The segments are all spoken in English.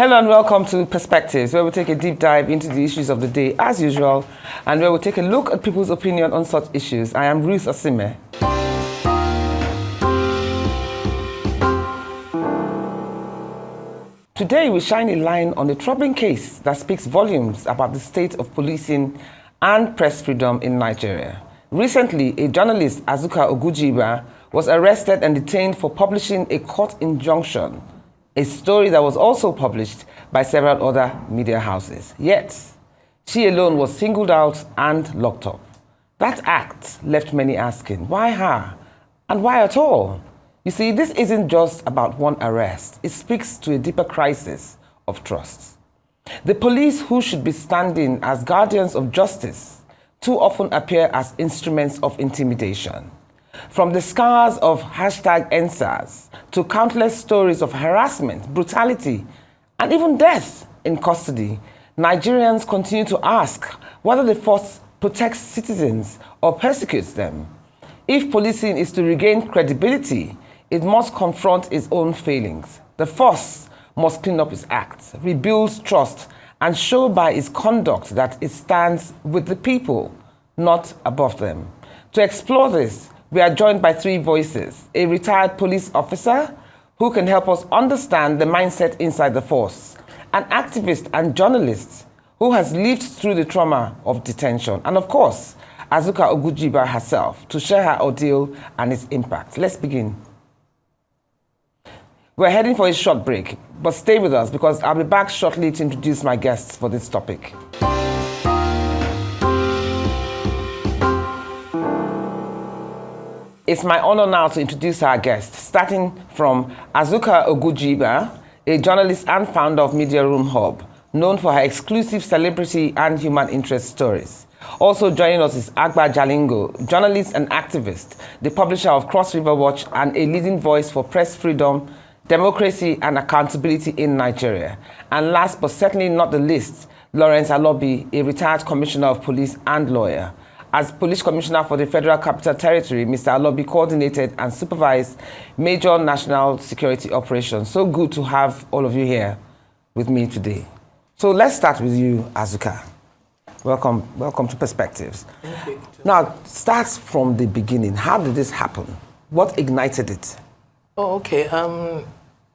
Hello and welcome to Perspectives, where we take a deep dive into the issues of the day as usual, and where we take a look at people's opinion on such issues. I am Ruth Osime. Today we shine a line on a troubling case that speaks volumes about the state of policing and press freedom in Nigeria. Recently, a journalist, Azuka Ogujiuba, was arrested and detained for publishing a court injunction, a story that was also published by several other media houses. Yet, she alone was singled out and locked up. That act left many asking, why her? And why at all? You see, this isn't just about one arrest. It speaks to a deeper crisis of trust. The police, who should be standing as guardians of justice, too often appear as instruments of intimidation. From the scars of #EndSARS to countless stories of harassment, brutality, and even death in custody, Nigerians continue to ask whether the force protects citizens or persecutes them. If policing is to regain credibility, it must confront its own failings. The force must clean up its acts, rebuild trust, and show by its conduct that it stands with the people, not above them. To explore this, we are joined by three voices: a retired police officer who can help us understand the mindset inside the force, an activist and journalist who has lived through the trauma of detention, and of course, Azuka Ogujiuba herself to share her ordeal and its impact. Let's begin. We're heading for a short break, but stay with us because I'll be back shortly to introduce my guests for this topic. It's my honor now to introduce our guests, starting from Azuka Ogujiuba, a journalist and founder of Media Room Hub, known for her exclusive celebrity and human interest stories. Also joining us is Agba Jalingo, journalist and activist, the publisher of Cross River Watch and a leading voice for press freedom, democracy and accountability in Nigeria. And last but certainly not the least, Lawrence Alobi, a retired commissioner of police and lawyer. As Police Commissioner for the Federal Capital Territory, Mr. Alobi coordinated and supervised major national security operations. So good to have all of you here with me today. So let's start with you, Azuka. Welcome to Perspectives. Thank you. Now, start from the beginning. How did this happen? What ignited it? Oh, okay.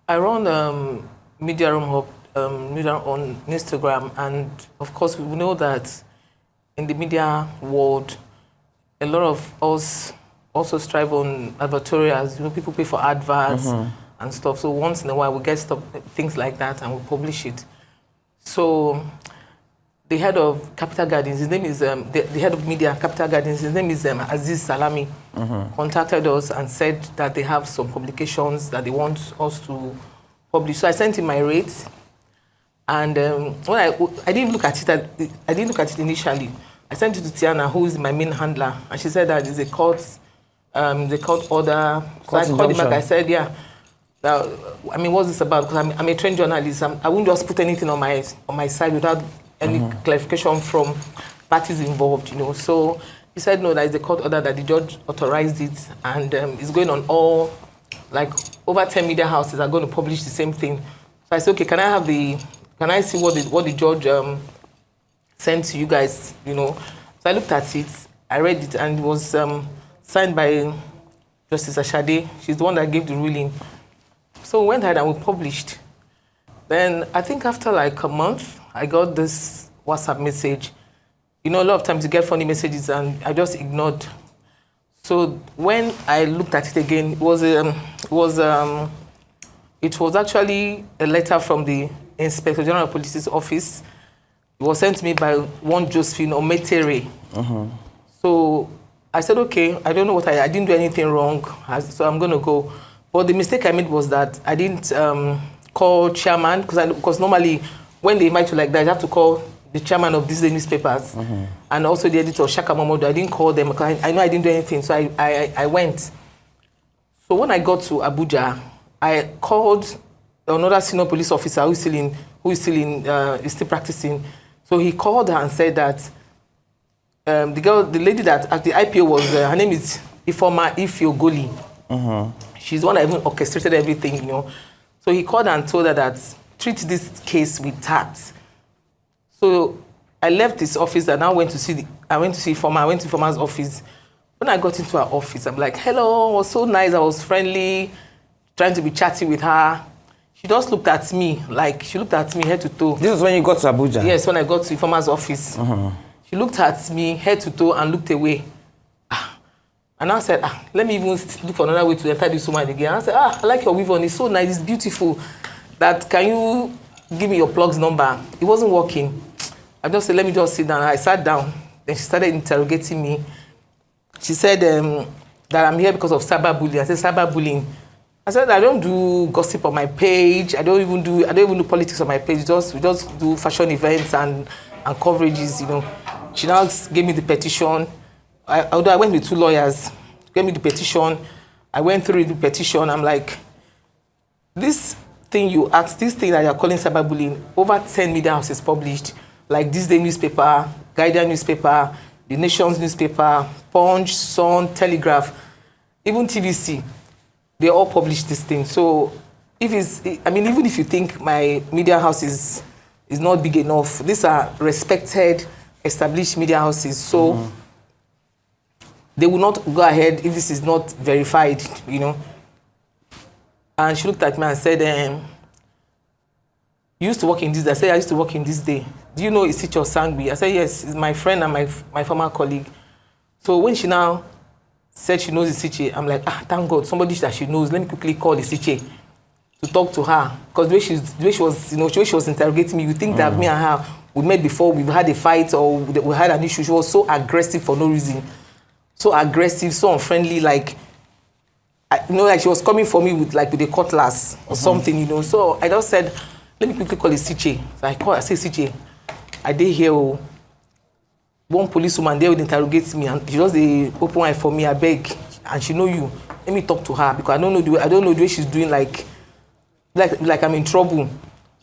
I run Media Room Hub Media on Instagram, and of course, we know that in the media world, a lot of us also strive on advertorials. You know, people pay for adverts and stuff. So once in a while, we get things like that and we publish it. So the head of Capital Gardens, his name is the head of media Capital Gardens. His name is Aziz Salami. Contacted us and said that they have some publications that they want us to publish. So I sent him my rates. And when I didn't look at it, I didn't look at it initially. I sent it to Tiana, who is my main handler, and she said that it's a court order. So I called him back. I said, yeah. I mean, what's this about? Because I'm a trained journalist. I wouldn't just put anything on my side without any clarification from parties involved, you know. So he said, no, that is a court order that the judge authorized it, and it's going on all, like over 10 media houses are going to publish the same thing. So I said, okay, can I see what the judge sent to you guys, you know? So I looked at it, I read it, and it was signed by Justice Ashade. She's the one that gave the ruling. So we went ahead and we published. Then I think after like a month, I got this WhatsApp message. You know, a lot of times you get funny messages and I just ignored. So when I looked at it again, it was actually a letter from the Inspector General of Police's office. It was sent to me by one Josephine Ometere. So I said, okay, I don't know what I didn't do anything wrong, so I'm going to go. But the mistake I made was that I didn't call chairman, because normally when they invite you like that, you have to call the chairman of these newspapers and also the editor, Shaka Mamodo. I didn't call them because I know I didn't do anything, so I went. So when I got to Abuja, I called another senior police officer who is still practicing. So he called her and said that the lady that at the IPO was, her name is Ifoma Ifiogoli. She's the one that even orchestrated everything, you know. So he called her and told her that treat this case with tact. So I left this office and I went to see Former's office. When I got into her office, I'm like, hello, it was so nice, I was friendly, trying to be chatty with her. She just looked at me, head to toe. This was when you got to Abuja? Yes, when I got to Former's office. She looked at me, head to toe, and looked away. And I said, let me even look for another way to enter this woman again. I said, I like your weave on, it's so nice, it's beautiful. Can you give me your plug's number? It wasn't working. I just said, let me just sit down. I sat down. Then she started interrogating me. She said that I'm here because of cyberbullying. I said, cyberbullying. I said, I don't do gossip on my page. I don't even do politics on my page. We just do fashion events and coverages, you know. She now gave me the petition. Although I went with 2 lawyers, gave me the petition. I went through the petition. I'm like, this thing that you're calling cyberbullying, over 10 media houses published, like This Day newspaper, Guardian newspaper, The Nation's newspaper, Punch, Sun, Telegraph, even TVC, they all published this thing. So even if you think my media house is not big enough, these are respected, established media houses. So they will not go ahead if this is not verified, you know. And she looked at me and said, you used to work in this day. I said, I used to work in This Day. Do you know Isicho Sangbi? I said, yes, it's my friend and my former colleague. So when she now said she knows Isiche, I'm like, thank God, somebody that she knows. Let me quickly call Isiche to talk to her. Because the way she was interrogating me, you think that me and her, we met before, we've had a fight or we had an issue. She was so aggressive for no reason. So aggressive, so unfriendly, like she was coming for me with a cutlass or something, you know. So I just said, let me quickly call Isiche. So I say, Isiche, I did hear one policewoman there would interrogate me, and she just open eye for me, I beg, and she know you. Let me talk to her because I don't know the way she's doing, like I'm in trouble.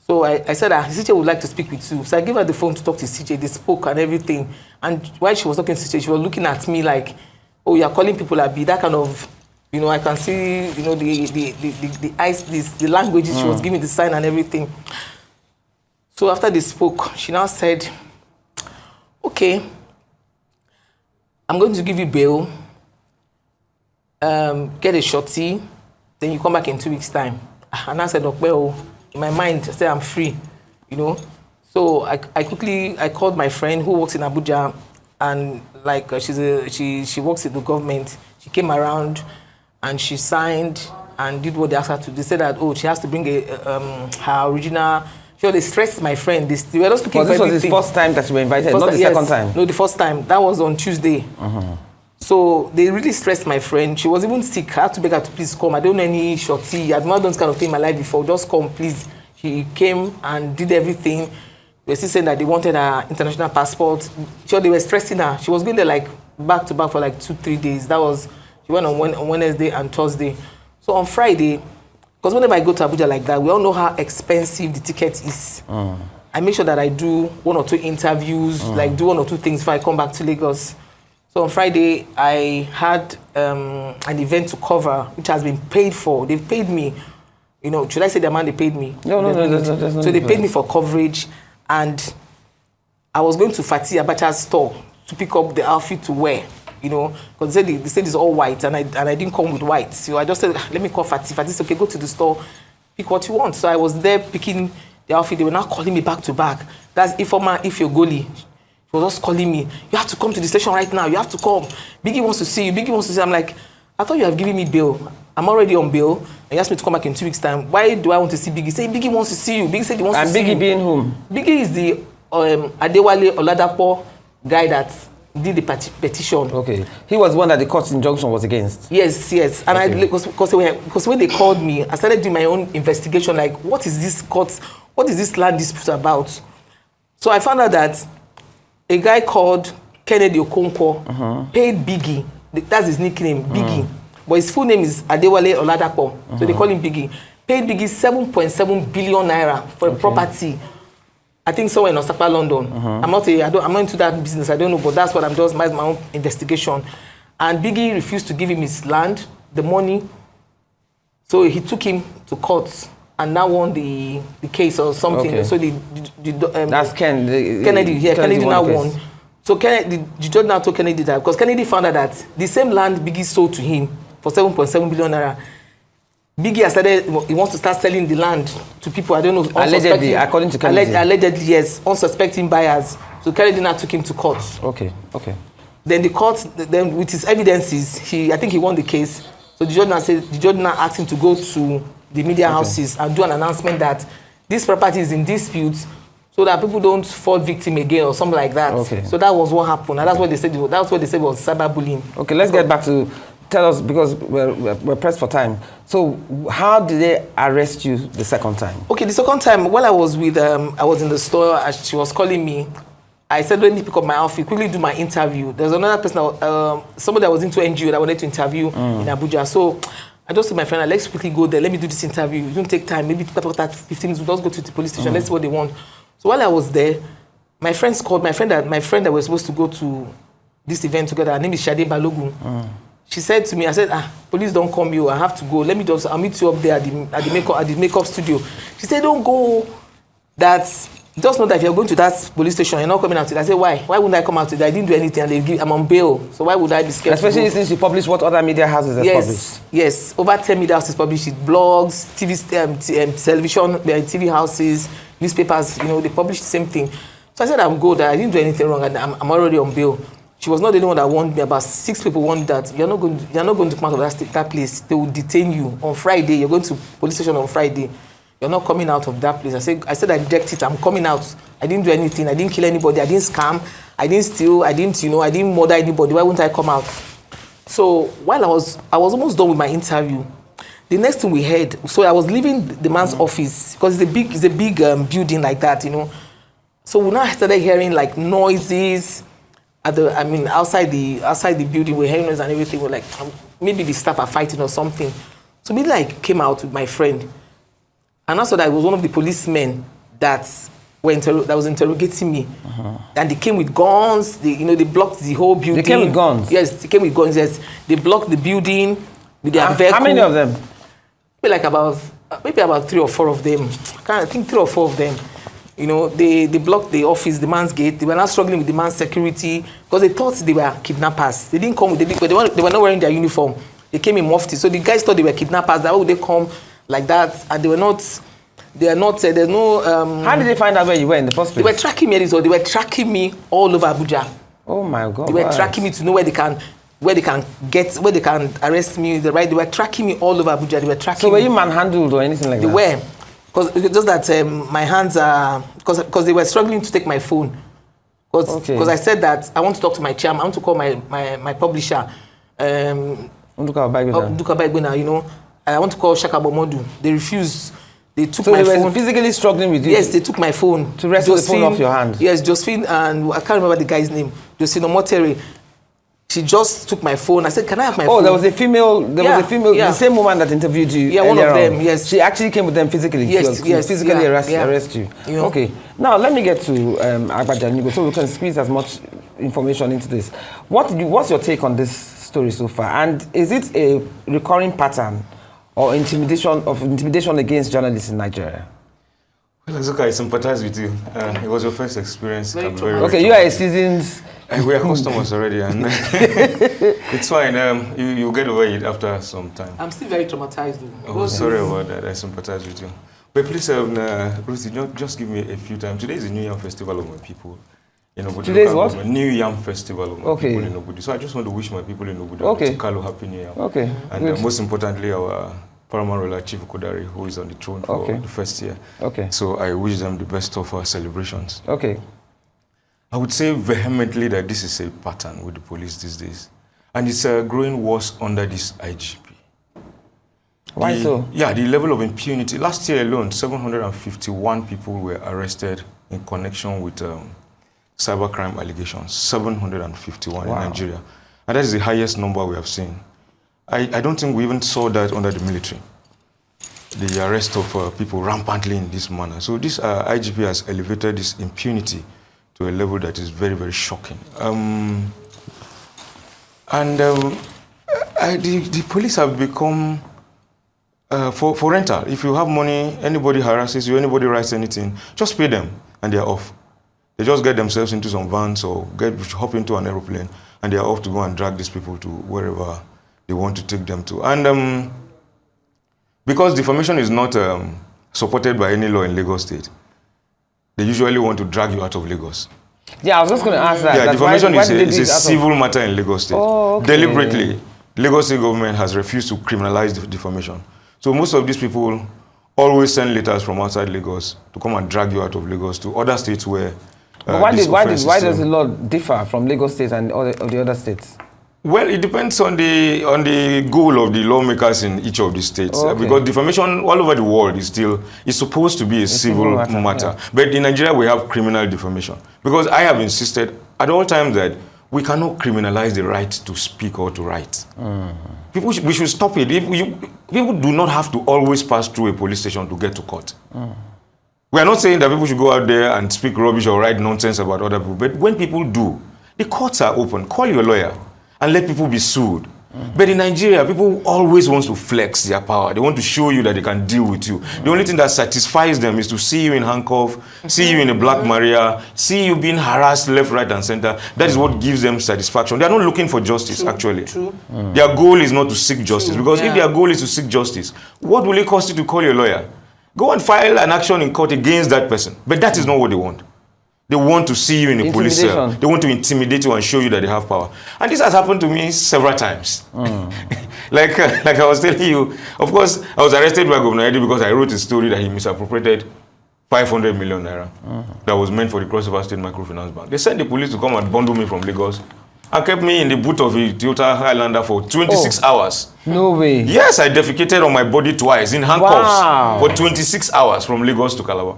So I said, Isiche would like to speak with you. So I gave her the phone to talk to Isiche. They spoke and everything. And while she was talking to Isiche, she was looking at me like, oh, you're calling people Abi, that kind of, you know, I can see, you know, the eyes, the languages, she was giving the sign and everything. So after they spoke, she now said, okay, I'm going to give you bail, get a shorty, then you come back in 2 weeks' time. And I said, well, in my mind, I said, I'm free, you know. So I called my friend who works in Abuja, and she works in the government. She came around and she signed and did what they asked her to. They said that, she has to bring her original. They stressed my friend. They were just looking for everything. This was the first time that you were invited, not the second time? No, the first time. That was on Tuesday. So they really stressed my friend. She was even sick. I had to beg her to please come. I don't know any shorty. I've not done this kind of thing in my life before. Just come, please. She came and did everything. They were still saying that they wanted her international passport. So they were stressing her. She was going there back to back for 2-3 days. She went on Wednesday and Thursday. So on Friday, because whenever I go to Abuja like that, we all know how expensive the ticket is. I make sure that I do 1 or 2 interviews, do 1 or 2 things before I come back to Lagos. So on Friday, I had an event to cover, which has been paid for. They've paid me. You know, should I say the amount they paid me? No. So they paid me for coverage, and I was going to Fati Abacha's store to pick up the outfit to wear. You know, because they said it's all white, and I didn't come with white. So I just said, let me call Fati. Fati said, okay, go to the store, pick what you want. So I was there picking the outfit. They were now calling me back to back. That's if you're Goli. She was just calling me. You have to come to the station right now. You have to come. Biggie wants to see you. Biggie wants to see you. I'm like, I thought you have given me bail. I'm already on bail. And you asked me to come back in 2 weeks' time. Why do I want to see Biggie? Say Biggie wants to see you. Biggie said he wants to see you. And Biggie being whom? Biggie is the Adewale Oladapo guy that did the petition. Okay. He was the one that the court injunction was against? Yes. And okay. Because when they called me, I started doing my own investigation, like, what is this land dispute about? So I found out that a guy called Kennedy Okonkwo paid Biggie, that's his nickname, Biggie. But his full name is Adewale Oladapo. So they call him Biggie. Paid Biggie 7.7 billion naira for a property, I think somewhere in Osaka, London. I'm not into that business, I don't know, but that's what I'm just my own investigation. And Biggie refused to give him his land, the money. So he took him to court. and now won the case or something. Okay. So that's Kennedy. Yeah, Kennedy now won. So the judge now told Kennedy that because Kennedy found out that the same land Biggie sold to him for 7.7 billion naira. Biggie has started. He wants to start selling the land to people. I don't know. Allegedly, according to Kennedy. Allegedly, yes, unsuspecting buyers. So Kennedy now took him to court. Okay. Then the court, then with his evidences, I think he won the case. So the judge now asked him to go to the media houses and do an announcement that this property is in dispute, so that people don't fall victim again or something like that. Okay. So that was what happened, and that's what they said. That's what they said was cyberbullying. Okay, let's get back to tell us, because we're pressed for time. So how did they arrest you the second time? Okay, the second time, while I was with I was in the store, and she was calling me. I said, let me pick up my outfit, quickly do my interview. There's another person, somebody that was into NGO that wanted to interview in Abuja. So I just told my friend, let's quickly go there. Let me do this interview. It won't take time. Maybe about 15 minutes. We'll just go to the police station. Let's see what they want. So while I was there, my friends called. My friend that was supposed to go to this event together, her name is Shade Balogun. She said to me, I said, police don't come you. I have to go. Let me I'll meet you up there at the makeup studio. She said, don't go. Just know that if you're going to that police station, you're not coming out today. I said, why? Why wouldn't I come out today? I didn't do anything, and I'm on bail. So why would I be scared? Especially since you publish what other media houses have published. Yes, over 10 media houses published it. Blogs, television, TV houses, newspapers, they publish the same thing. So I said, I'm good. I didn't do anything wrong, and I'm already on bail. She was not the only one that warned me. About 6 people warned that you're not going to come out of that place. They will detain you on Friday. You're going to police station on Friday. You're not coming out of that place. I said I reject it. I'm coming out. I didn't do anything. I didn't kill anybody. I didn't scam. I didn't steal. I didn't murder anybody. Why wouldn't I come out? So while I was almost done with my interview, the next thing we heard. So I was leaving the man's office because it's a big building like that, So we now started hearing like noises outside the building. We're hearing noise and everything. We're like, maybe the staff are fighting or something. So we came out with my friend. And also that it was one of the policemen that was interrogating me. And they came with guns. They blocked the whole building. They came with guns? Yes, they came with guns. Yes, they blocked the building with their vehicle. How many of them? Maybe about 3 or 4 of them. I think 3 or 4 of them. They blocked the office, the man's gate. They were not struggling with the man's security because they thought they were kidnappers. They didn't come. They were not wearing their uniform. They came in mufti. So the guys thought they were kidnappers. Why would they come like that? And they are not, there's no... How did they find out where you were in the first place? They were tracking me, they were tracking me all over Abuja. Oh my God. They were tracking me to know where they can arrest me. They were tracking me all over Abuja. They were tracking So were you manhandled or anything like that? They were. Because just that my hands are... Because they were struggling to take my phone. Because I said that I want to talk to my chairman. I want to call my publisher. Nduka Bagbena, I want to call Shaka Bomodu. They refused. They took my phone. So they were physically struggling with you? Yes, they took my phone. To wrestle the phone off your hand? Yes, Josephine, and I can't remember the guy's name. Josephine Omotere. She just took my phone. I said, can I have my phone? Oh, there was a female, the same woman that interviewed you. Yeah, one of them, yes. She actually came with them physically. Yes, physically arrest you. Okay. Now, let me get to Agba Jalingo so we can squeeze as much information into this. What's your take on this story so far? And is it a recurring pattern or intimidation against journalists in Nigeria? Well, Azuka, I sympathize with you. It was your first experience. Okay, you are a seasoned... We are customers already, and it's fine. You get over it after some time. I'm still very traumatized. Oh, sorry about that. I sympathize with you. But please, Ruthie, just give me a few time. Today is the New Yam Festival of my people. Today is what? New Yam Festival of my people in Obudu. So I just want to wish my people in Obudu Kalu Happy New Year. Okay. And most importantly, our Paramount Ruler Chief Kodari, who is on the throne for the first year. Okay. So I wish them the best of our celebrations. Okay. I would say vehemently that this is a pattern with the police these days. And it's growing worse under this IGP. Why so? Yeah, the level of impunity. Last year alone, 751 people were arrested in connection with cybercrime allegations. 751 in Nigeria. And that is the highest number we have seen. I don't think we even saw that under the military. The arrest of people rampantly in this manner. So this IGP has elevated this impunity to a level that is very, very shocking. The police have become for rental. If you have money, anybody harasses you, anybody writes anything, just pay them and they're off. They just get themselves into some vans or hop into an aeroplane and they're off to go and drag these people to wherever they want to take them to. And because defamation is not supported by any law in Lagos State, they usually want to drag you out of Lagos. Yeah, I was just going to ask that. Yeah, defamation is a civil of... matter in Lagos State. Oh, okay. Deliberately, Lagos State government has refused to criminalize defamation. So most of these people always send letters from outside Lagos to come and drag you out of Lagos to other states where why does the law differ from Lagos State and the other states? Well, it depends on the goal of the lawmakers in each of the states. Okay. Because defamation all over the world is supposed to be a civil matter. Yeah. But in Nigeria, we have criminal defamation. Because I have insisted at all times that we cannot criminalize the right to speak or to write. We should stop it. People do not have to always pass through a police station to get to court. We are not saying that people should go out there and speak rubbish or write nonsense about other people. But when people do, the courts are open. Call your lawyer and let people be sued. But in Nigeria, people always want to flex their power. They want to show you that they can deal with you. The only thing that satisfies them is to see you in handcuff, see you in a Black Maria, see you being harassed left, right, and center. That is what gives them satisfaction. They are not looking for justice, actually. Their goal is not to seek justice. Because if their goal is to seek justice, what will it cost you to call your lawyer? Go and file an action in court against that person. But that is not what they want. They want to see you in a police cell. They want to intimidate you and show you that they have power. And this has happened to me several times. like I was telling you, of course, I was arrested by Governor Eddie because I wrote a story that he misappropriated 500 million naira that was meant for the Crossover State Microfinance Bank. They sent the police to come and bundle me from Lagos and kept me in the boot of a Toyota Highlander for 26 hours. No way. Yes, I defecated on my body twice in handcuffs for 26 hours from Lagos to Calabar.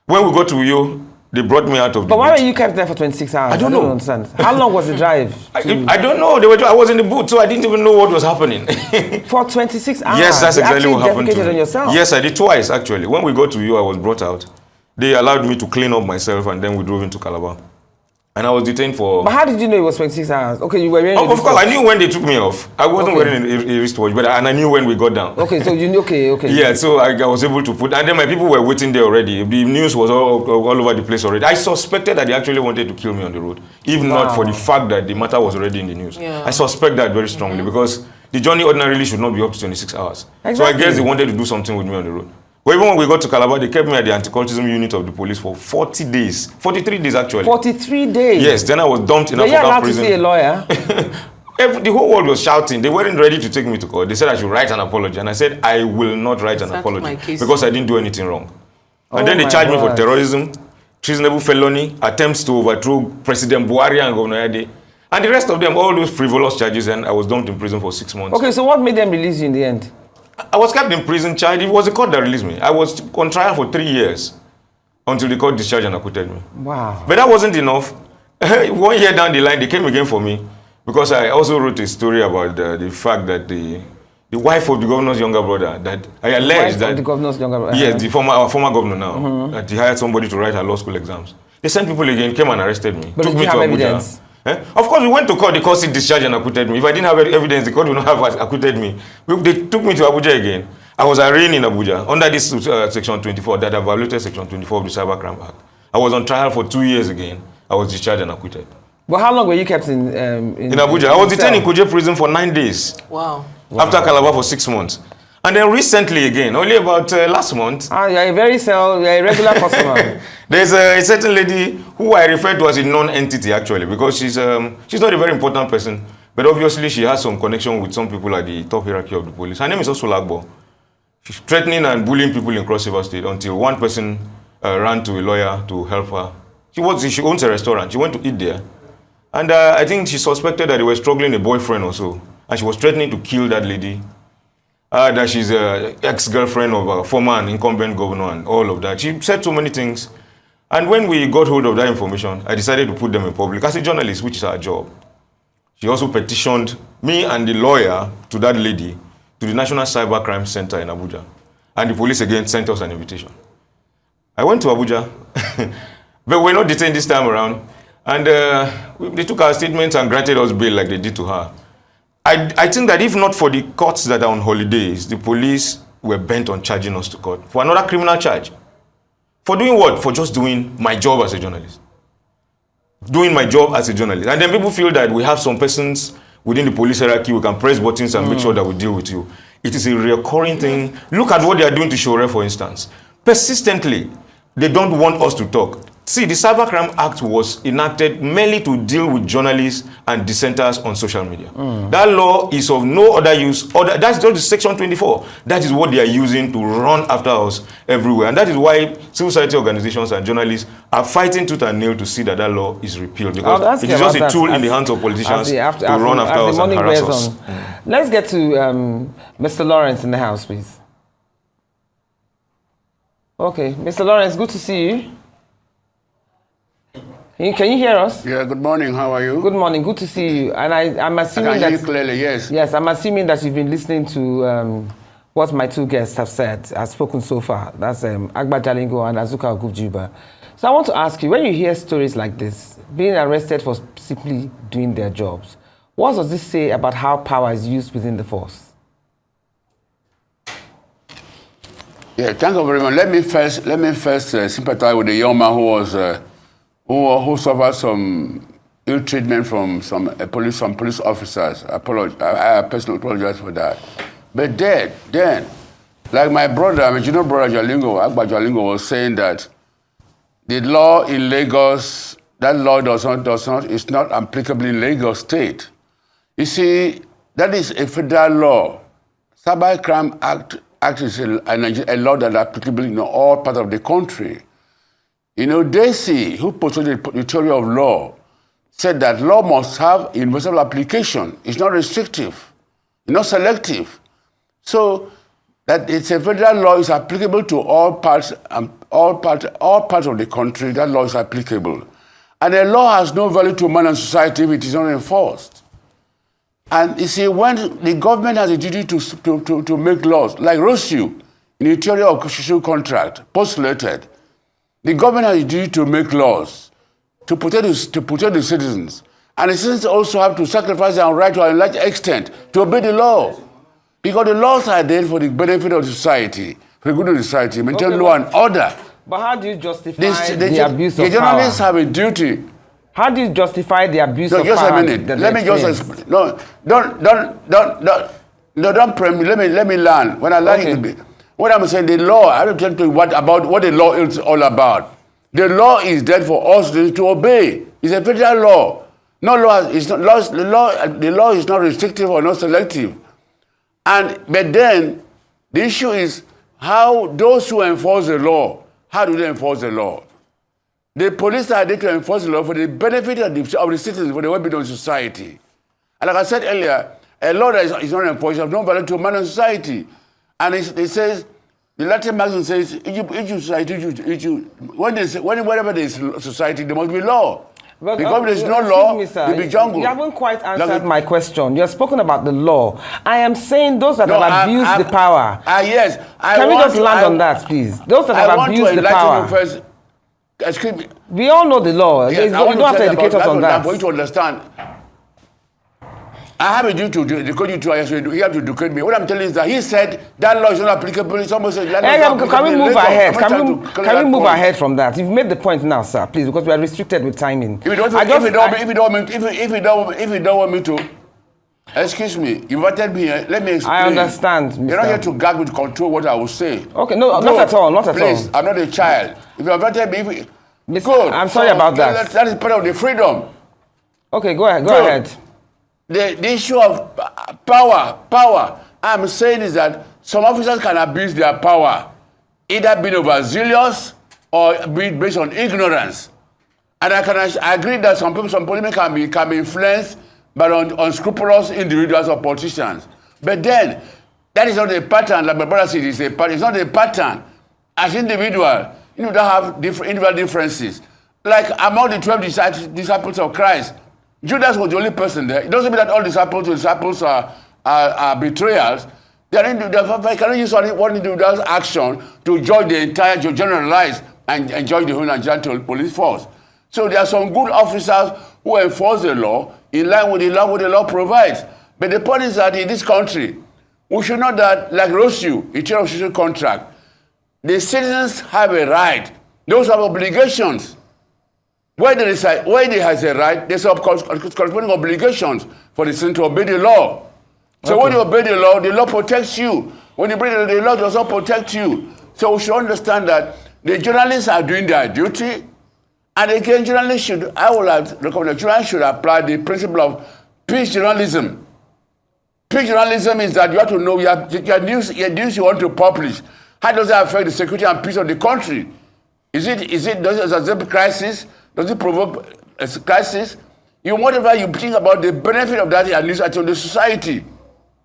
When we got to Uyo, they brought me out of the But why boot. were you kept there for 26 hours? I don't know. Understand. How long was the drive? I don't know. I was in the boot, so I didn't even know what was happening. For 26 hours? Yes, that's exactly what happened to me. On yourself? Yes, I did twice, actually. When we got to Uyo, I was brought out. They allowed me to clean up myself, and then we drove into Calabar. And I was detained for... But how did you know it was 26 hours? Okay, you were wearing... Of course, I knew when they took me off. I wasn't wearing a wristwatch, and I knew when we got down. Okay, so you knew... Okay. Yeah, so I was able to put... And then my people were waiting there already. The news was all over the place already. I suspected that they actually wanted to kill me on the road, if not for the fact that the matter was already in the news. Yeah. I suspect that very strongly because the journey ordinarily should not be up to 26 hours. Exactly. So I guess they wanted to do something with me on the road. But even when we got to Calabar, they kept me at the anti-cultism unit of the police for 40 days. 43 days, actually. 43 days? Yes, then I was dumped in African prison. Were you allowed to see a lawyer? The whole world was shouting. They weren't ready to take me to court. They said I should write an apology. And I said, I will not write an apology because I didn't do anything wrong. And then they charged me for terrorism, treasonable felony, attempts to overthrow President Buhari and Governor Ede. And the rest of them, all those frivolous charges, and I was dumped in prison for 6 months. Okay, so what made them release you in the end? I was kept in prison, charged. It was the court that released me. I was on trial for 3 years until the court discharged and acquitted me. Wow. But that wasn't enough. 1 year down the line, they came again for me because I also wrote a story about the fact that the wife of the governor's younger brother, that I alleged that... the governor's younger brother? Yes, our former governor now, that he hired somebody to write her law school exams. They sent people again, came and arrested me. But took did me you have evidence? Of course, we went to court, the court discharged and acquitted me. If I didn't have evidence, the court would not have acquitted me. They took me to Abuja again. I was arraigned in Abuja under this section 24 that I violated section 24 of the Cybercrime Act. I was on trial for 2 years again. I was discharged and acquitted. But how long were you kept in Abuja? I was detained in Kuje prison for 9 days. Wow. After Calabar for 6 months. And then recently again, only about last month. You're a regular customer. There's a certain lady who I refer to as a non-entity actually, because she's not a very important person, but obviously she has some connection with some people at the top hierarchy of the police. Her name is also Agba. She's threatening and bullying people in Cross River State until one person ran to a lawyer to help her. She owns a restaurant. She went to eat there. And I think she suspected that they were struggling a boyfriend or so. And she was threatening to kill that lady. That she's an ex-girlfriend of a former and incumbent governor and all of that. She said so many things. And when we got hold of that information, I decided to put them in public as a journalist, which is our job. She also petitioned me and the lawyer to that lady to the National Cybercrime Center in Abuja. And the police again sent us an invitation. I went to Abuja, but we're not detained this time around. And they took our statements and granted us bail like they did to her. I think that if not for the courts that are on holidays, the police were bent on charging us to court for another criminal charge. For doing what? For just doing my job as a journalist. Doing my job as a journalist. And then people feel that we have some persons within the police hierarchy, we can press buttons and make sure that we deal with you. It is a recurring thing. Look at what they are doing to Shore, for instance. Persistently, they don't want us to talk. See, the Cybercrime Act was enacted merely to deal with journalists and dissenters on social media. That law is of no other use. That's just Section 24. That is what they are using to run after us everywhere. And that is why civil society organizations and journalists are fighting tooth and nail to see that that law is repealed. Because it is just a tool in the hands of politicians to run after us and harass us. Let's get to Mr. Lawrence in the house, please. Okay, Mr. Lawrence, good to see you. Can you hear us? Yeah, good morning. How are you? Good morning. Good to see you. And I'm assuming I can hear you clearly, yes. Yes, I'm assuming that you've been listening to what my two guests have spoken so far. That's Agba, Jalingo and Azuka Ogujiuba. So I want to ask you, when you hear stories like this, being arrested for simply doing their jobs, what does this say about how power is used within the force? Yeah, thank you very much. Let me first sympathize with the young man who was who suffered some ill treatment from some police officers. I personally apologize for that. But then, like my brother, my junior brother Jalingo, Agba Jalingo, was saying that the law in Lagos, that law is not applicable in Lagos State. You see, that is a federal law. Cybercrime Act is a law that is applicable in all parts of the country. You know, Desi, who posted the theory of law, said that law must have universal application. It's not restrictive, it's not selective. So that it's a federal law is applicable to all parts of the country. That law is applicable, and a law has no value to man and society if it is not enforced. And you see, when the government has a duty to make laws, like Rosu, in the theory of social contract, postulated, the government has a duty to make laws, to protect the citizens. And the citizens also have to sacrifice their right to a large extent to obey the law. Because the laws are there for the benefit of the society, for the good of the society, maintain law and order. But how do you justify the abuse of power? The journalists have a duty. How do you justify the abuse of power? Just a minute. Let me just explain. No, don't pray me. Let me learn. When I learn it, what I'm saying, the law, I will tell you what the law is all about. The law is there for us to obey. It's a federal law. No law is not the law is not restrictive or not selective. But then the issue is how those who enforce the law, how do they enforce the law? The police are there to enforce the law for the benefit of the citizens, for the well-being of society. And like I said earlier, a law that is not enforced has no value to man and society. And it says, the Latin maxim says, whenever there is society, there must be law. But, because there is no law, there will be jungle. You haven't quite answered my question. You have spoken about the law. I am saying those that have abused the power. Yes. Can we just land on that, please? Those that have abused the power. First, excuse me. We all know the law. Yes, you don't have to educate us on that. For you to understand. I have a duty to educate you too. You have to educate me. What I'm telling you is that he said that law is not applicable. Someone said that law is can we move ahead? Can we move ahead from that? You've made the point now, sir, please, because we are restricted with timing. If you don't want me to, excuse me, you invited me here. Let me explain. I understand, Mr. You're not here to gag with control what I will say. Okay, no, not at all, not at all. Please, I'm not a child. If you invited me, good. I'm sorry about that. That is part of the freedom. Okay, go ahead. The issue of power, I'm saying is that some officers can abuse their power, either being overzealous or being based on ignorance. And I agree that some policemen can be influenced by unscrupulous individuals or politicians. But then, that is not a pattern, like my brother said, it's not a pattern. As individual, you don't have individual differences. Like among the 12 disciples of Christ, Judas was the only person there. It doesn't mean that all disciples are betrayals. They cannot use one individual's action to judge the entire, to generalize and judge the whole Nigerian police force. So there are some good officers who enforce the law in line with the law, what the law provides. But the point is that in this country, we should know that, like ROSU, in terms of social contract, the citizens have a right. Those have obligations. Where there has a right, there's corresponding obligations for the citizen to obey the law. So when you obey the law protects you. When you break the law does not protect you. So we should understand that the journalists are doing their duty, and again, journalists should, I would recommend that journalists should apply the principle of peace journalism. Peace journalism is that you have to know your news you want to publish. How does that affect the security and peace of the country? Does it crisis? Does it provoke a crisis? Whatever you think about the benefit of that news to the society.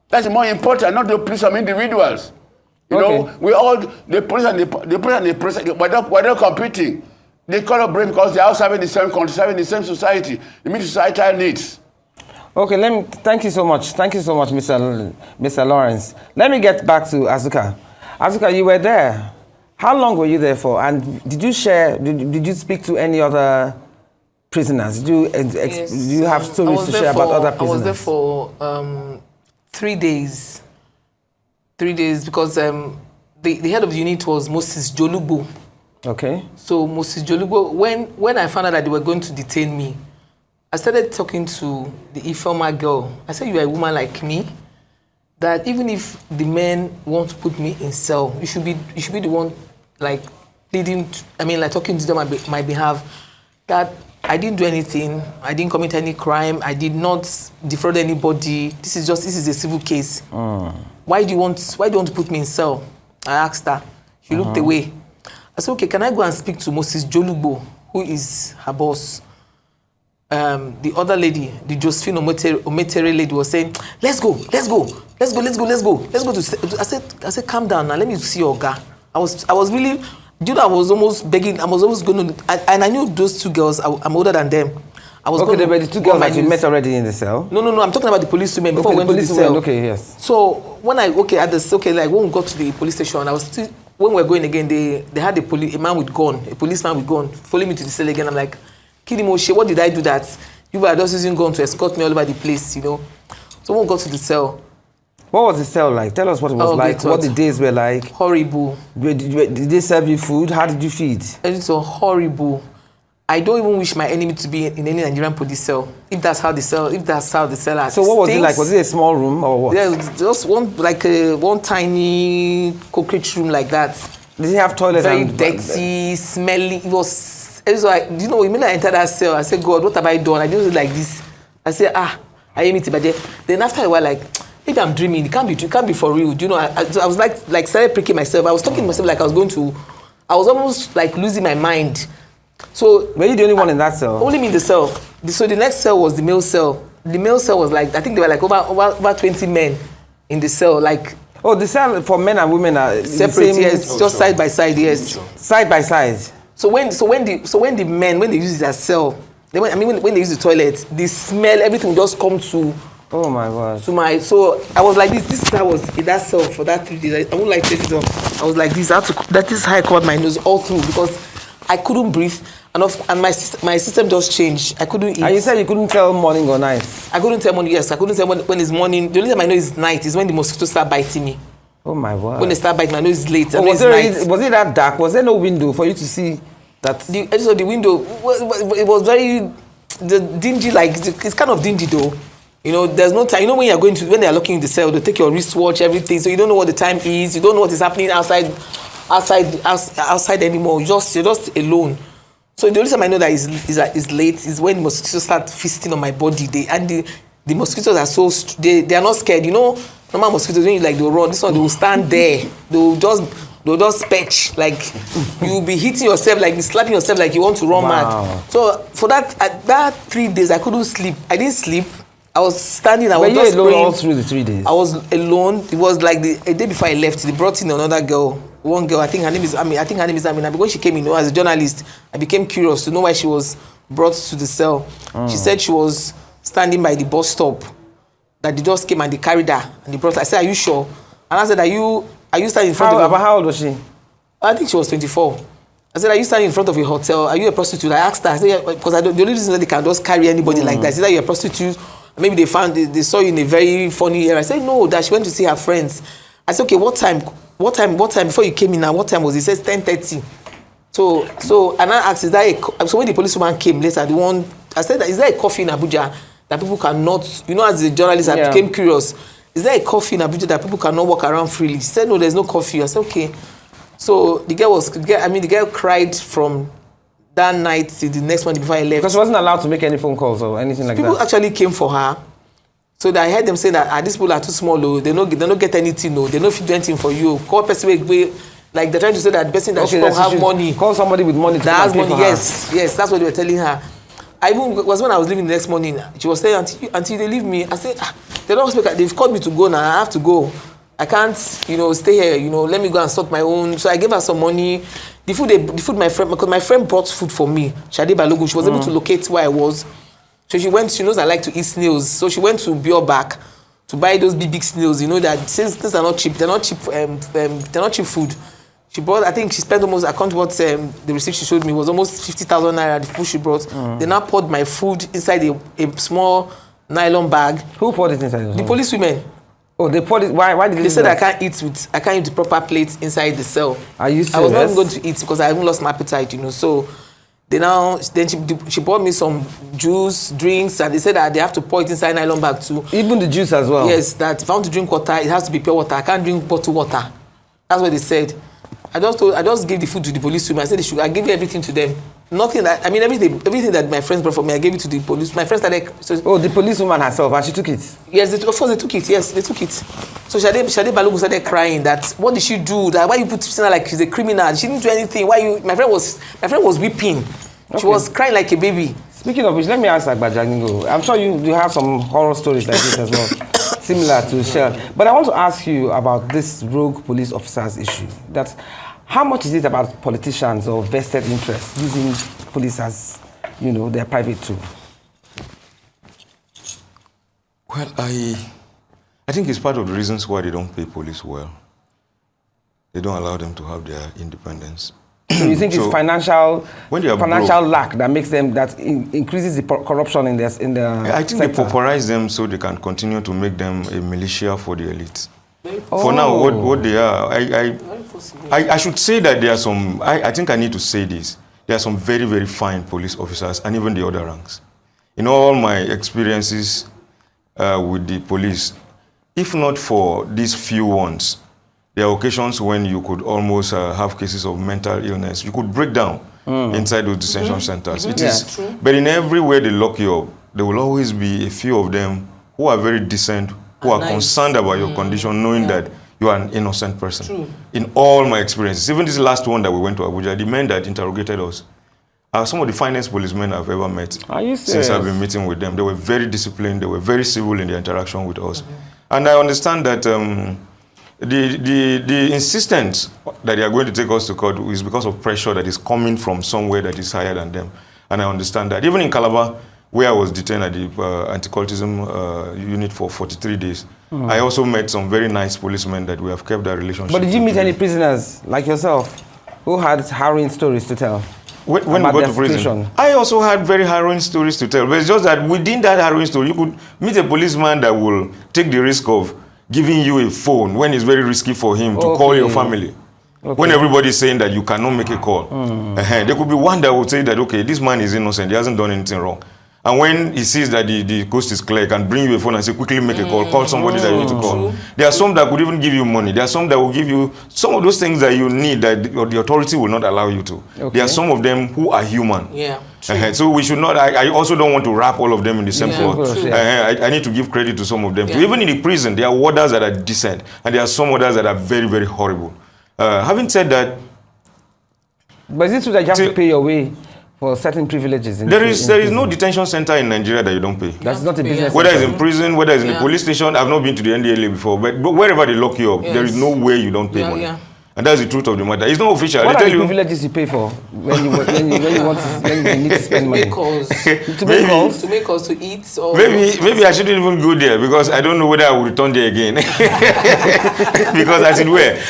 That's more important, not to please some individuals. You know, we all, the police and the press, we're not competing. They collaborate because they're all serving the same country, serving the same society. They meet societal needs. Okay, thank you so much. Thank you so much, Mr. Lawrence. Let me get back to Azuka. Azuka, you were there. How long were you there for? And did you speak to any other prisoners? Did you have stories to share about other prisoners? I was there for 3 days. 3 days because the head of the unit was Moses Jolubo. Okay. So Moses Jolubo, when I found out that they were going to detain me, I started talking to the Ifeoma girl. I said, you are a woman like me, that even if the men want to put me in cell, you should be the one like talking to them on my behalf. That I didn't do anything, I didn't commit any crime, I did not defraud anybody. This is a civil case. Why do you want to put me in cell? I asked her. She looked away. I said, okay, can I go and speak to Moses Jolubo, who is her boss? The other lady, the Josephine Ometere lady, was saying, let's go. I said, calm down now, let me see your guy. I was really, I was almost begging, I was almost going to, and I knew those two girls, I'm older than them. I was okay, they were the two girls that you met already in the cell? No, I'm talking about the police women before we went to the cell. Okay, yes. So when when we got to the police station, I was still, when we were going again, they had a man with gun, a policeman with gun, following me to the cell again. I'm like, Kidimoshe, what did I do that? You were just using gun to escort me all over the place, you know. So when we got to the cell. What was the cell like? Tell us what it was like, what the days were like. Horrible. Did they serve you food? How did you feed? It was horrible. I don't even wish my enemy to be in any Nigerian police cell. If that's how the cell are. So what was it like? Was it a small room or what? Yeah, just one tiny cockroach room like that. Did he have toilets? Very dirty, smelly. It was like, you know, when I entered that cell, I said, God, what have I done? I didn't do like this. I said, I am it, but then after a while, like, maybe I'm dreaming. It can't be for real. You know, I was like started pricking myself. I was talking to myself like I was almost like losing my mind. So were you the only one in that cell? Only me in the cell. So the next cell was the male cell. The male cell was like, I think there were like over 20 men in the cell. Like, oh, the cell for men and women are separate. Yes, just side by side. Yes, side by side. So when the men, when they use it as cell, when they use the toilet, the smell, everything just come to. Oh my God. So I was like this. This I was in that cell for that 3 days. I wouldn't like to take it off. I was like this. That is how I covered my nose all through because I couldn't breathe. And my system just changed. I couldn't eat. And you said you couldn't tell morning or night? I couldn't tell morning, yes. I couldn't tell when it's morning. The only time I know it's night is when the mosquitoes start biting me. Oh my word. When they start biting me, I know it's late. Was it that dark? Was there no window for you to see that? The edges of the window, it was very dingy, like, it's kind of dingy though. You know, there's no time. You know, when they are locking in the cell, they take your wristwatch, everything. So you don't know what the time is. You don't know what is happening outside anymore. You're just alone. So the only time I know that is late is when the mosquitoes start feasting on my body. The mosquitoes are so they are not scared. You know, normal mosquitoes when they'll run. This one they will stand there. They'll just perch like you'll be hitting yourself, like slapping yourself like you want to run mad. So for that 3 days I couldn't sleep. I didn't sleep. I was standing. I was just alone all through the 3 days. I was alone. It was like a day before I left. They brought in another girl. One girl, I think her name is Amina. Because she came in, as a journalist, I became curious to know why she was brought to the cell. She said she was standing by the bus stop. That they just came and they carried her and they brought her. I said, "Are you sure?" And I said, "Are you standing in front of?" How old was she? I think she was 24. I said, "Are you standing in front of a hotel? Are you a prostitute?" I asked her. I said, "Yeah," because the only reason that they can just carry anybody like that is that you're a prostitute maybe they saw you in a very funny area. I said, no, that she went to see her friends. I said, okay, what time before you came in now, what time was it? He says 10:30. So and I asked, is that so when the policewoman came later, I said, is there a coffee in Abuja that people cannot, as a journalist, I became curious. Is there a coffee in Abuja that people cannot walk around freely? She said, no, there's no coffee. I said, okay. So the girl cried from that night till the next morning before I left. Because she wasn't allowed to make any phone calls or anything like that. People actually came for her. So that I heard them say that these people are too small, they don't get anything, they don't fit do anything for you. Call person like they're trying to say that the person that she don't have money. Call somebody with money to that has money. Yes, that's what they were telling her. I even was when I was leaving the next morning. She was saying, until they leave me. I said, they don't speak. They've called me to go now. I have to go. I can't, stay here. Let me go and sort my own. So I gave her some money. The food my friend, because my friend brought food for me. Shade Balogun. She was able to locate where I was. So she went. She knows I like to eat snails. So she went to Bioback to buy those big snails. That since things are not cheap, they're not cheap. They're not cheap food. She brought. I think she spent almost. I can't what the receipt she showed me was almost 50,000 naira. The food she brought. They now poured my food inside a small nylon bag. Who poured it inside? The police women. Oh, they poured it. Why did they? They said I can't eat the proper plate inside the cell. Are you serious? I was not even going to eat because I even lost my appetite. So then she bought me some juice, drinks, and they said that they have to pour it inside nylon bag too. Even the juice as well. Yes, that if I want to drink water, it has to be pure water. I can't drink bottled water. That's what they said. I just gave the food to the police women. I said I gave everything to them. Nothing that everything that my friends brought for me, I gave it to the police. My friends started. The police woman herself, and she took it. Yes, of course they took it. Yes, they took it. So Shade Balogun started crying. That what did she do? That why you put her like she's a criminal? She didn't do anything. My friend was weeping. Okay. She was crying like a baby. Speaking of which, let me ask Agba Jalingo. I'm sure you have some horror stories like this as well, similar to Shell. But I want to ask you about this rogue police officers issue. How much is it about politicians or vested interests using police as, their private tool? Well, I think it's part of the reasons why they don't pay police well. They don't allow them to have their independence. So you think it's financial broke, lack that makes them, that increases the corruption in their I think sector? They pauperize them so they can continue to make them a militia for the elite. For now, what they are, I should say that there are some, I think I need to say this, there are some very, very fine police officers and even the other ranks. In all my experiences with the police, if not for these few ones, there are occasions when you could almost have cases of mental illness. You could break down inside those detention centers. It is, but in every way they lock you up, there will always be a few of them who are very decent, who are concerned about your condition, knowing that you are an innocent person. True. In all my experiences, even this last one that we went to Abuja, the men that interrogated us are some of the finest policemen I've ever met. Are you serious? Since I've been meeting with them. They were very disciplined, they were very civil in their interaction with us. And I understand that the insistence that they are going to take us to court is because of pressure that is coming from somewhere that is higher than them. And I understand that. Even in Calabar, where I was detained at the anti-cultism unit for 43 days, I also met some very nice policemen that we have kept that relationship. But did you meet any prisoners like yourself who had harrowing stories to tell? When we got to prison, I also had very harrowing stories to tell. But it's just that within that harrowing story, you could meet a policeman that will take the risk of giving you a phone when it's very risky for him to call your family. When everybody's saying that you cannot make a call. There could be one that would say that, okay, this man is innocent, he hasn't done anything wrong. And when he sees that the coast is clear, he can bring you a phone and say, quickly make a call somebody that you need to call. There are some that could even give you money. There are some that will give you some of those things that you need that the authority will not allow you to. There are some of them who are human. So we should not, I also don't want to wrap all of them in the same floor. I need to give credit to some of them. Even in the prison, there are warders that are decent, and there are some warders that are very, very horrible. Having said that, but is it true that you have to pay your way for certain privileges? There is no detention center in Nigeria that you don't pay. That's not a business. Whether it's in prison, whether it's in the police station, I've not been to the NDLA before, but wherever they lock you up, there is no way you don't pay money. And that's the truth of the matter. It's not official. What are the privileges you pay for when you need to spend money? To make calls. To make calls to eat. Or maybe I shouldn't even go there because I don't know whether I will return there again. Because I said,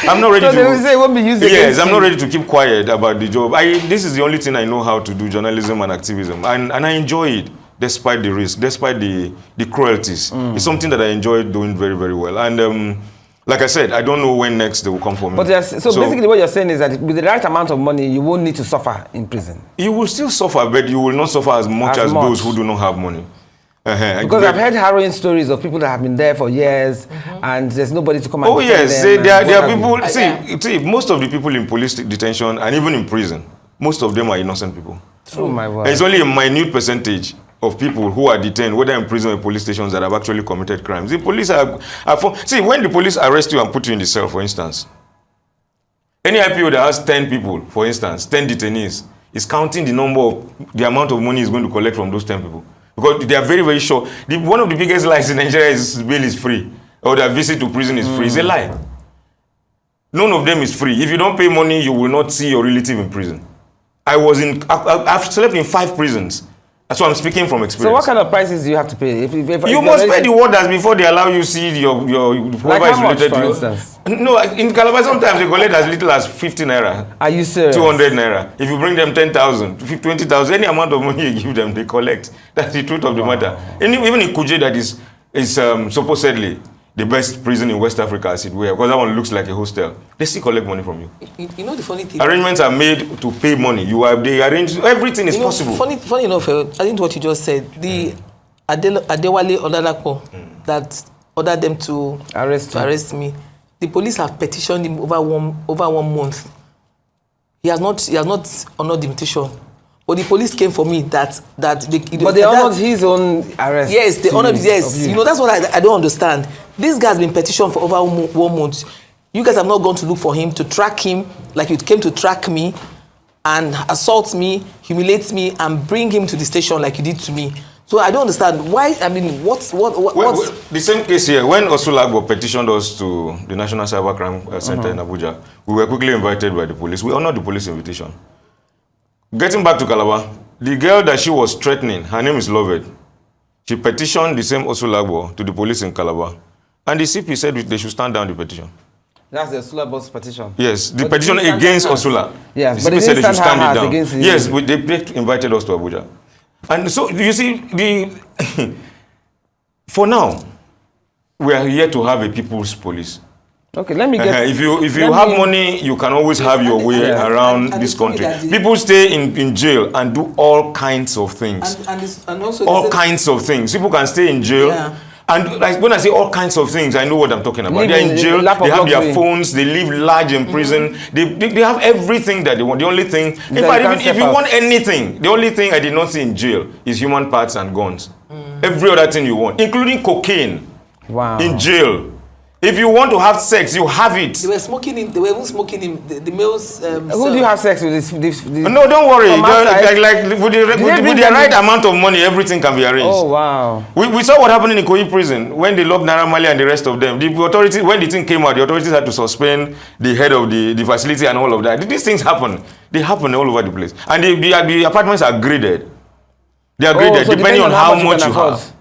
I'm not ready they will say it won't be used Yes, I'm not ready to keep quiet about the job. This is the only thing I know how to do, journalism and activism. And I enjoy it. despite the risk, despite the cruelties. It's something that I enjoy doing very, very well. And like I said, I don't know when next they will come for me. But so basically what you're saying is that with the right amount of money, you won't need to suffer in prison. You will still suffer, but you will not suffer as much as those who do not have money. Because I've heard harrowing stories of people that have been there for years and there's nobody to come and defend yes, them. There are people, see, most of the people in police detention and even in prison, most of them are innocent people. Oh my word. And it's only a minute percentage of people who are detained, whether in prison or police stations, that have actually committed crimes. The police see, when the police arrest you and put you in the cell, for instance, any IPO that has 10 people, for instance, 10 detainees, is counting the amount of money he's going to collect from those 10 people. Because they are very, very sure. One of the biggest lies in Nigeria is bail is free, or their visit to prison is free. It's a lie. None of them is free. If you don't pay money, you will not see your relative in prison. I've slept in 5 prisons. That's why I'm speaking from experience. So what kind of prices do you have to pay? You must pay the warders before they allow you see your whoever like is related for to you. Instance? No, in Calabar sometimes they collect as little as 50 naira. Are you serious? 200 naira. If you bring them 10,000, 20,000, any amount of money you give them, they collect. That's the truth of the matter. And even in Kuje, that is supposedly the best prison in West Africa, as it were, because that one looks like a hostel. They still collect money from you. You know the funny thing? Arrangements are made to pay money. They arrange, everything is possible. Funny enough, I think what you just said, the Adewale Oladapo that ordered them to arrest me, the police have petitioned him over one month. He has not honored the invitation. But the police came for me but they honored his own arrest. Yes, they honored, yes. You know, that's what I don't understand. This guy has been petitioned for over 1 month. You guys have not gone to look for him, to track him, like you came to track me and assault me, humiliate me, and bring him to the station like you did to me. So I don't understand why. I mean, what's the same case here? When Agba petitioned us to the National Cybercrime Center in Abuja, we were quickly invited by the police. We honored the police invitation. Getting back to Calabar, the girl that she was threatening, her name is Loved. She petitioned the same Agba to the police in Calabar, and the CP said they should stand down the petition. That's the Osula's petition. Yes, the petition against Osula. Yes, the but CP said they should stand it down. Yes, but they invited us to Abuja. And so, you see, for now, we are here to have a people's police. Okay, let me get... If you have money, you can always have your way around this country. People stay in jail and do all kinds of things. And also all kinds of things. People can stay in jail. Yeah. And like when I say all kinds of things, I know what I'm talking about. They're in jail, they have their phones, they live large in prison, they have everything that they want. The only thing, in fact, even if you want anything, the only thing I did not see in jail is human parts and guns. Every other thing you want, including cocaine. Wow. In jail. If you want to have sex, you have it. They were smoking him. They were even smoking him. The males. Who do you have sex with? This no, don't worry. With the right amount of money, everything can be arranged. Oh wow. We saw what happened in Ikoyi prison when they locked Naira Marley and the rest of them. The authorities, when the thing came out, the authorities had to suspend the head of the facility and all of that. These things happen. They happen all over the place, and the apartments are graded. They are graded depending on how much you have.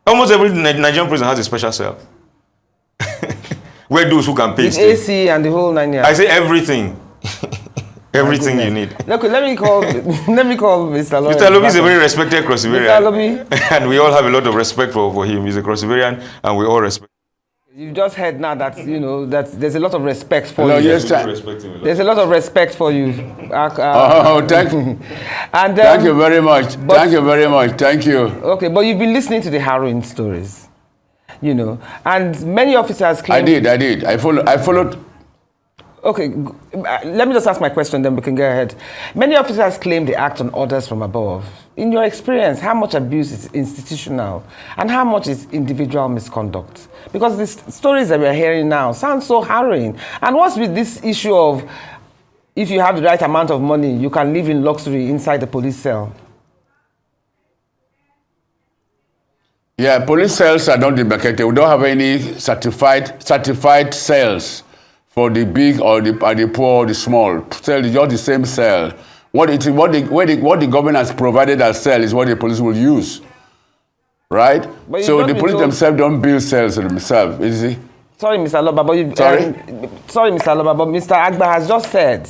Almost every Nigerian prison has a special cell. Where those who can pay with AC and the whole 9 years. I say everything. Everything you need. Look, let me call Mr. Alobi. Mr. Alobi is a very respected crossivarian. Mr. Alobi. And we all have a lot of respect for him. He's a crossivarian and we all respect. You've just heard now that, you know, that there's a lot of respect for you. Yes, there's a lot of respect for you. Thank you. And, thank you very much. Thank you very much. Thank you. Okay, but you've been listening to the harrowing stories. You know, and many officers claim... I did. I followed. Okay, let me just ask my question, then we can go ahead. Many officers claim they act on orders from above. In your experience, how much abuse is institutional and how much is individual misconduct? Because the stories that we're hearing now sound so harrowing. And what's with this issue of if you have the right amount of money, you can live in luxury inside the police cell? Yeah, police cells are not demarcated. We don't have any certified cells for the big or the poor or the small. Cell is just the same cell. What the government has provided as cell is what the police will use, right? So the police themselves don't build cells themselves, is it? Sorry, Mr. Aloba, but Sorry, Mr. Aloba, but Mr. Agba has just said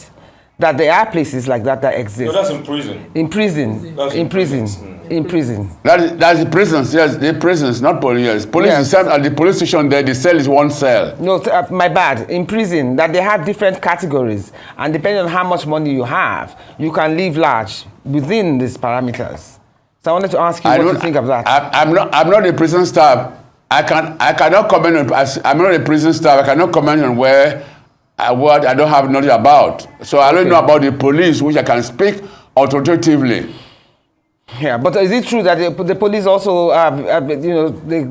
that there are places like that exist. No, that's in prison. In prison. That's In prison. In prison. That's the prisons, yes, the prisons, not police. Police Yes. is at the police station there, the cell is one cell. No, my bad. In prison, that they have different categories, and depending on how much money you have, you can live large within these parameters. So I wanted to ask you what you think of that. I'm not a prison staff. I cannot comment on. I'm not a prison staff. I cannot comment on what I don't have knowledge about. So I don't know about the police, which I can speak authoritatively. Yeah, but is it true that the police also,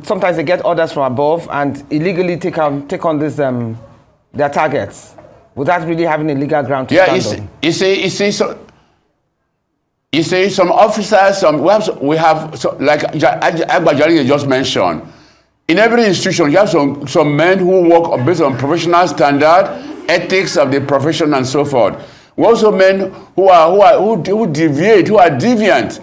sometimes they get orders from above and illegally take on this their targets, without really having a legal ground to stand on? You see, some officers, we have like Agba Jalingo just mentioned. In every institution, you have some men who work based on professional standard, ethics of the profession, and so forth. We also men who deviate, who are deviant,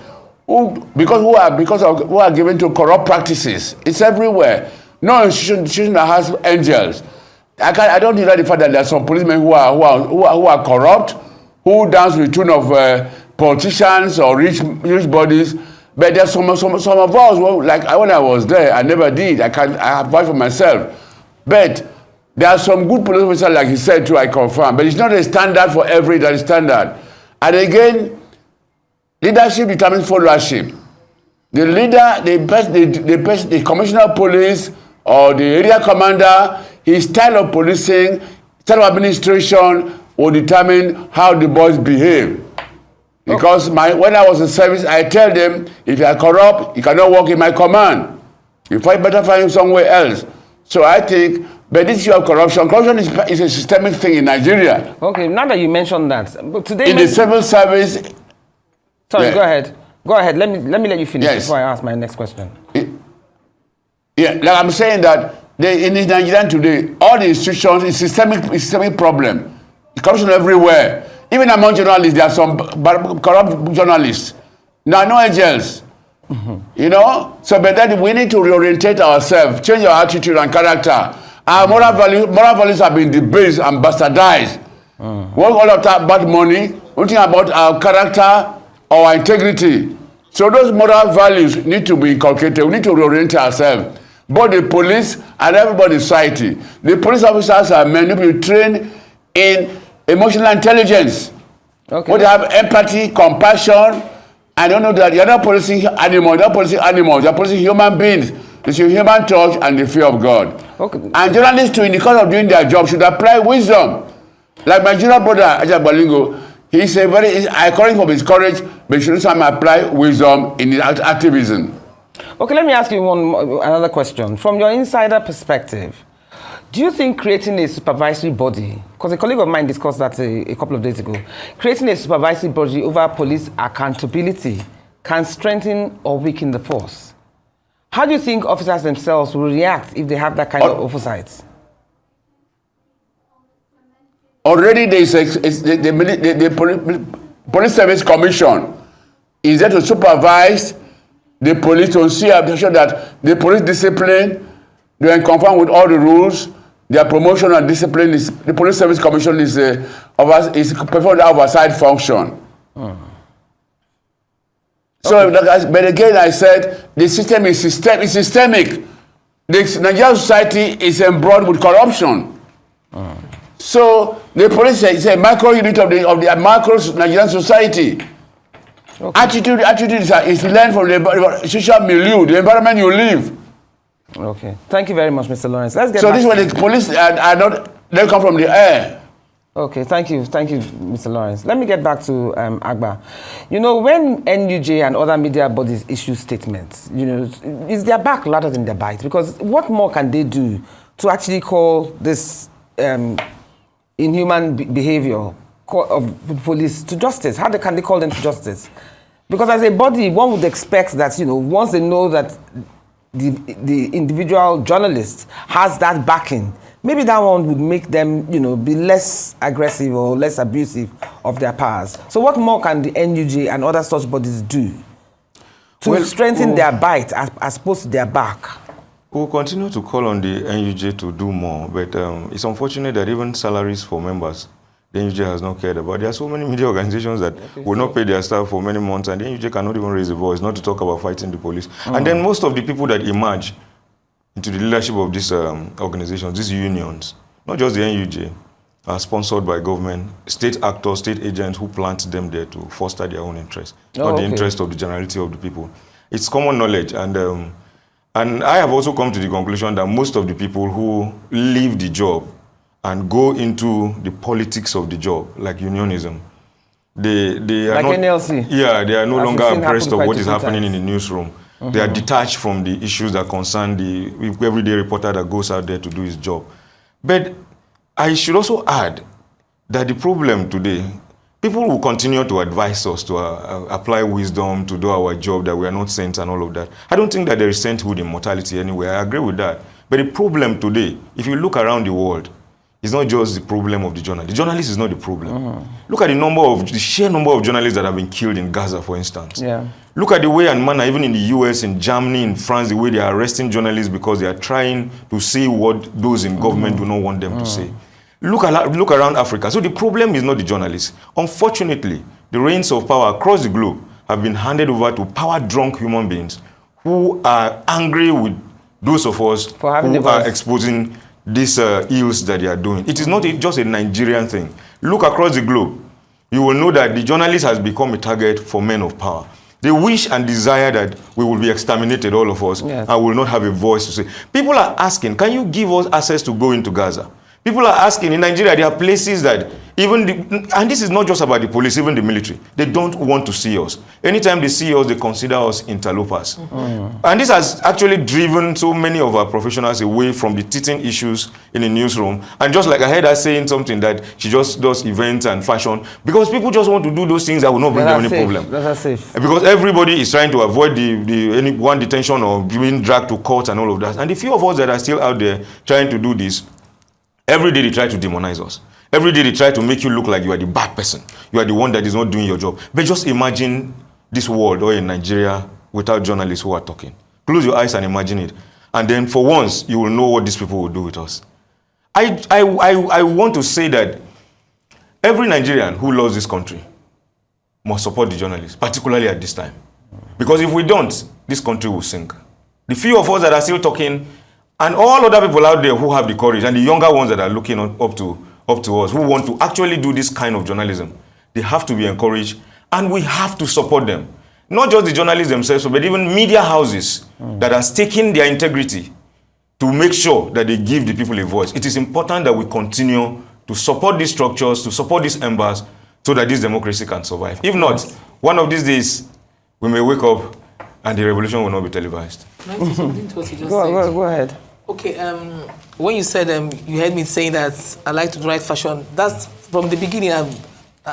who are given to corrupt practices. It's everywhere. No institution that has angels. I don't deny the fact that there are some policemen who are corrupt, who dance with the tune of politicians or rich bodies. But there's some of us, like when I was there, I never did. I have vouched for myself. But there are some good police officers, like he said too, I confirm. But it's not a standard for every that is standard. And again, leadership determines followership. The leader, the commissioner of police or the area commander, his style of policing, style of administration will determine how the boys behave. Because when I was in service, I tell them, if you are corrupt, you cannot work in my command. You better find somewhere else. So I think, but this issue of corruption is a systemic thing in Nigeria. Okay, now that you mentioned that, but today in the civil service. Sorry, yeah. Go ahead. Let me let you finish before I ask my next question. Like I'm saying that in Nigeria today, all the institutions is systemic problem. Corruption everywhere. Even among journalists, there are some corrupt journalists. Now, no angels. You know? So, but then we need to reorientate ourselves, change our attitude and character. Our moral values have been debased and bastardized. What all of that about money, one thing about our character, our integrity. So those moral values need to be inculcated. We need to reorient ourselves. Both the police and everybody in society. The police officers are men who be trained in emotional intelligence. Okay. They have empathy, compassion, and don't know that you're not policing animals, you're policing human beings. It's your human touch and the fear of God. Okay. And journalists too, in the course of doing their job, should apply wisdom. Like my junior brother, Jalingo, he's I call him for his courage, but he should apply wisdom in his activism. Okay, let me ask you another question. From your insider perspective, do you think creating a supervisory body, because a colleague of mine discussed that a couple of days ago, creating a supervisory body over police accountability can strengthen or weaken the force? How do you think officers themselves will react if they have that kind of oversight? Already there is the Police Service Commission is there to supervise the police to ensure that the police discipline, they are conform with all the rules. Their promotion and discipline is the Police Service Commission is performing oversight function. So, but again, I said the system is systemic. The Nigerian society is embroiled with corruption. So the police is a micro unit of the macro Nigerian society. Okay. Attitude is learned from the social milieu, the environment you live. Okay. Thank you very much, Mr. Lawrence. Let's get so back this is when the police are not, they come from the air. Okay, thank you, Mr. Lawrence. Let me get back to Agba. You know, when NUJ and other media bodies issue statements, you know, it's their back rather than their bite, because what more can they do to actually call this inhuman behavior of the police to justice? How can they call them to justice? Because as a body, one would expect that, you know, once they know that the individual journalist has that backing, maybe that one would make them, you know, be less aggressive or less abusive of their powers. So what more can the NUJ and other such bodies do to strengthen their bite as opposed to their back? We'll continue to call on the NUJ to do more, but it's unfortunate that even salaries for members the NUJ has not cared about. There are so many media organizations that will not pay their staff for many months, and the NUJ cannot even raise a voice, not to talk about fighting the police. And then most of the people that emerge into the leadership of these organizations, these unions, not just the NUJ, are sponsored by government, state actors, state agents who plant them there to foster their own interests, not the interest of the generality of the people. It's common knowledge, and I have also come to the conclusion that most of the people who leave the job and go into the politics of the job, like unionism, they are like not, NLC. Yeah, they are no longer abreast of what is happening times. in the newsroom. They are detached from the issues that concern the everyday reporter that goes out there to do his job. But I should also add that the problem today, people will continue to advise us to apply wisdom, to do our job, that we are not saints and all of that. I don't think that there is sainthood in mortality anywhere. I agree with that. But the problem today, if you look around the world, it's not just the problem of the journalist. The journalist is not the problem. Look at the sheer number of journalists that have been killed in Gaza, for instance. Yeah. Look at the way and manner, even in the US, in Germany, in France, the way they are arresting journalists because they are trying to say what those in government do not want them to say. Look around Africa. So the problem is not the journalists. Unfortunately, the reins of power across the globe have been handed over to power-drunk human beings who are angry with those of us who are exposing these ills that they are doing. It is not just a Nigerian thing. Look across the globe. You will know that the journalist has become a target for men of power. They wish and desire that we will be exterminated, all of us, and will not have a voice to say. People are asking, can you give us access to go into Gaza? People are asking, in Nigeria, there are places that and this is not just about the police, even the military, they don't want to see us. Anytime they see us, they consider us interlopers. And this has actually driven so many of our professionals away from the teaching issues in the newsroom. And just like I heard her saying something that she just does events and fashion, because people just want to do those things that will not bring them any problem. That's safe. Because everybody is trying to avoid any one detention or being dragged to court and all of that. And the few of us that are still out there trying to do this, every day they try to demonize us. Every day they try to make you look like you are the bad person. You are the one that is not doing your job. But just imagine this world or in Nigeria without journalists who are talking. Close your eyes and imagine it. And then for once, you will know what these people will do with us. I want to say that every Nigerian who loves this country must support the journalists, particularly at this time. Because if we don't, this country will sink. The few of us that are still talking, and all other people out there who have the courage, and the younger ones that are looking up to us, who want to actually do this kind of journalism, they have to be encouraged, and we have to support them. Not just the journalists themselves, but even media houses that are staking their integrity to make sure that they give the people a voice. It is important that we continue to support these structures, to support these embers, so that this democracy can survive. If not, one of these days, we may wake up and the revolution will not be televised. Go ahead. Okay, when you said you heard me saying that I like to write fashion, that's from the beginning.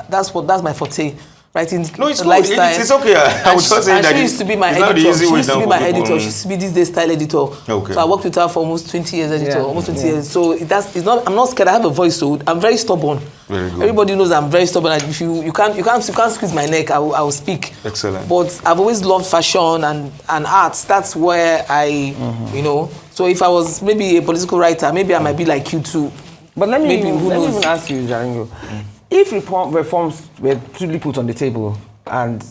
That's my forte. Writing lifestyle. It's okay. I would just say that she used to be my editor. She used to be my editor. She used to be this day style editor. Okay. So I worked with her for almost 20 years editor. Almost 20 years. So it's not. I'm not scared. I have a voice. So I'm very stubborn. Very good. Everybody knows I'm very stubborn. And if you can't squeeze my neck, I will speak. Excellent. But I've always loved fashion and arts. That's where I So if I was maybe a political writer, maybe I might be like you too. But let me even ask you, Jalingo. If reforms were truly put on the table and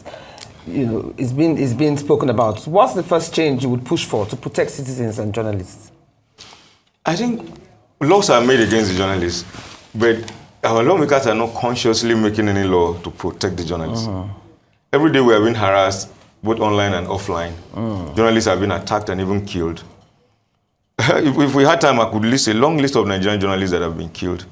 it's been spoken about, what's the first change you would push for to protect citizens and journalists? I think laws are made against the journalists, but our lawmakers are not consciously making any law to protect the journalists. Every day we are being harassed, both online and offline. Journalists have been attacked and even killed. If we had time, I could list a long list of Nigerian journalists that have been killed.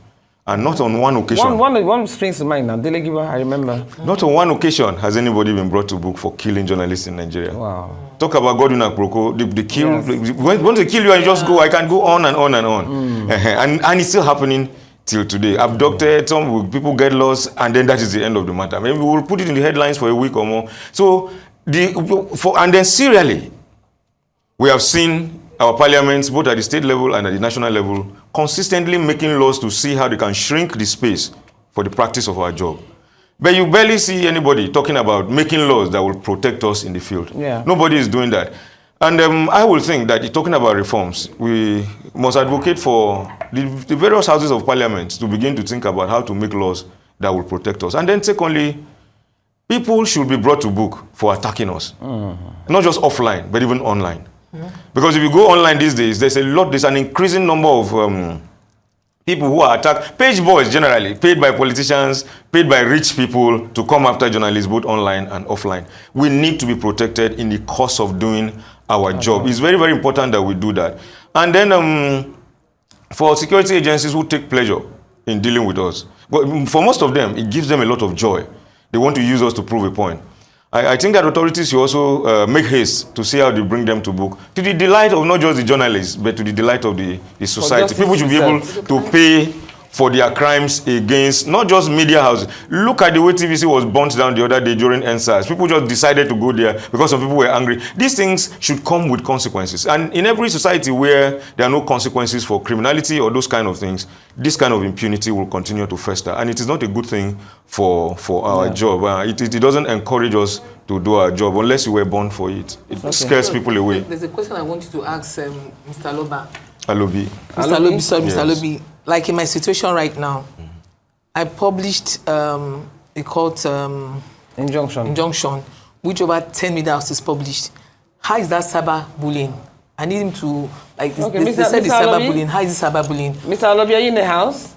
And not on one occasion. One springs to mind now. Delegate, I remember. Not on one occasion has anybody been brought to book for killing journalists in Nigeria. Wow. Talk about Godwin Akproko. They kill. Yes. Once they kill you and you just go, I can go on and on and on. And it's still happening till today. Abducted, some people get lost, and then that is the end of the matter. Maybe we will put it in the headlines for a week or more. So, and then serially, we have seen our parliaments, both at the state level and at the national level, consistently making laws to see how they can shrink the space for the practice of our job. But you barely see anybody talking about making laws that will protect us in the field. Yeah. Nobody is doing that. And I will think that talking about reforms, we must advocate for the various houses of parliament to begin to think about how to make laws that will protect us. And then secondly, people should be brought to book for attacking us. Not just offline, but even online. Because if you go online these days, there's an increasing number of people who are attacked, page boys generally, paid by politicians, paid by rich people to come after journalists, both online and offline. We need to be protected in the course of doing our job. It's very, very important that we do that. And then for security agencies who take pleasure in dealing with us, but for most of them, it gives them a lot of joy. They want to use us to prove a point. I think that authorities should also make haste to see how they bring them to book, to the delight of not just the journalists, but to the delight of the society. People should be able to pay for their crimes against not just media houses. Look at the way TVC was burnt down the other day during NSAS. People just decided to go there because some people were angry. These things should come with consequences. And in every society where there are no consequences for criminality or those kind of things, this kind of impunity will continue to fester. And it is not a good thing for our job. It doesn't encourage us to do our job unless you were born for it. It scares people away. There's a question I want you to ask Mr. Alobi. Mr. Alobi. Like in my situation right now, I published a court injunction, which over 10 media houses published. How is that cyber bullying? I need him to, like, Okay, they said it's cyber bullying. How is it cyber bullying? Mr. Alobi, are you in the house?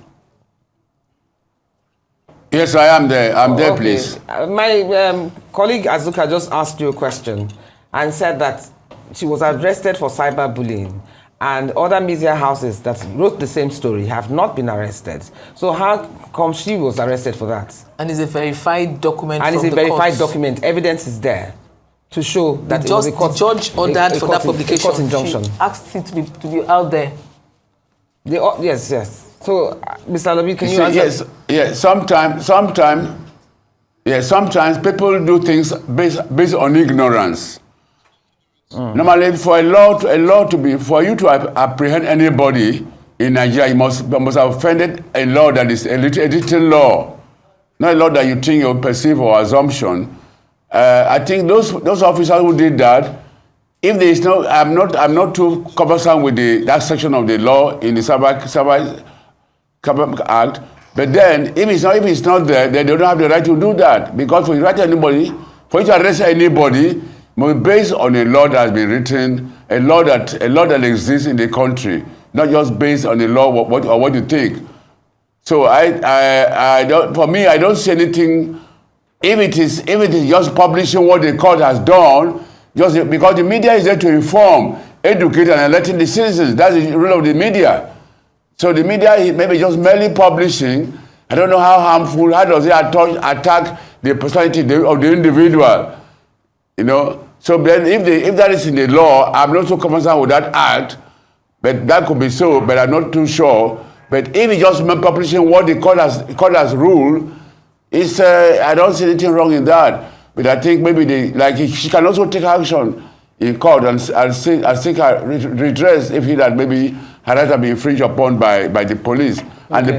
Yes, I am there. I'm there, please. My colleague Azuka just asked you a question and said that she was arrested for cyberbullying, and other media houses that wrote the same story have not been arrested. So how come she was arrested for that? And it's a verified document and from it's a verified court. Document. Evidence is there to show that it was a court, the judge ordered for that publication. Court injunction. She asked it to be out there. Yes. So, Mr. Alobi, can you answer? Yes. Sometimes people do things based on ignorance. Normally, for for you to apprehend anybody in Nigeria, you must have offended a law that is a written law, not a law that you think you perceive or assumption. I think those officers who did that, if there is no, I'm not too cumbersome with that section of the law in the Cyber Act. But then, if it's not there, then they don't have the right to do that, because for you to arrest anybody, must be based on a law that has been written, a law that exists in the country, not just based on the law what you think. So I don't see anything. If it is just publishing what the court has done, just because the media is there to inform, educate, and electing the citizens. That's the role of the media. So the media is maybe just merely publishing. I don't know how harmful. How does it attack the personality of the individual? You know. So then, if that is in the law, I'm not so concerned with that act, but that could be so, but I'm not too sure. But if it's just publishing what the court has ruled, I don't see anything wrong in that. But I think maybe she can also take action in court and seek her redress if that maybe her rights have been infringed upon by the police. Okay. And the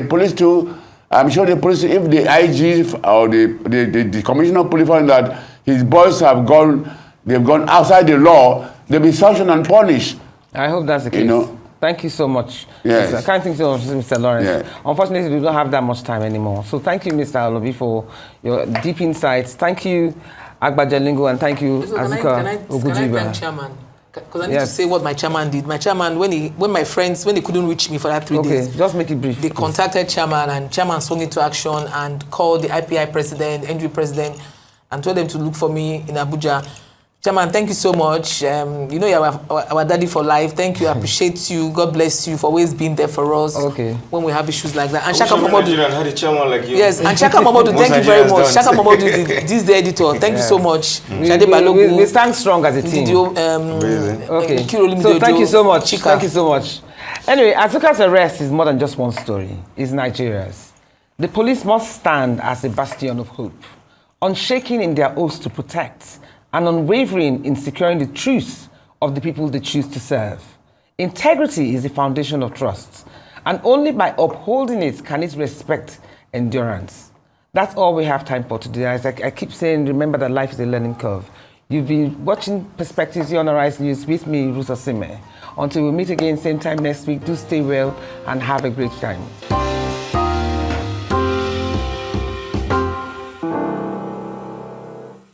police too, I'm sure the police, if the IG or the commissioner of police found that his boys they've gone outside the law, they'll be sanctioned and punished. I hope that's the case. You know? Thank you so much. Yes. I can't think so much, Mr. Lawrence. Yes. Unfortunately, we don't have that much time anymore. So thank you, Mr. Alobi, for your deep insights. Thank you, Agba Jalingo, and thank you, Azuka Ogujiuba. Can I thank chairman? Because I need to say what my chairman did. My chairman, when they couldn't reach me for that 3 days. Okay, just make it brief. They contacted chairman, and chairman swung into action and called the IPI president, NG president, and told them to look for me in Abuja. Chairman, thank you so much. You know, you're our daddy for life. Thank you. I appreciate you. God bless you for always being there for us when we have issues like that. And Shaka Momodu had a chairman like you. Yes, and Shaka Momodu, thank you very much. Shaka Momodu is the editor. Thank you so much. We stand strong as a team. So thank you so much. Thank you so much. Anyway, Azuka's arrest is more than just one story. It's Nigeria's. The police must stand as a bastion of hope, unshaken in their oaths to protect, and unwavering in securing the truth of the people they choose to serve. Integrity is the foundation of trust, and only by upholding it can it respect endurance. That's all we have time for today. As I keep saying, remember that life is a learning curve. You've been watching Perspectives here on Arise News with me, Ruth Osime. Until we meet again same time next week, do stay well and have a great time.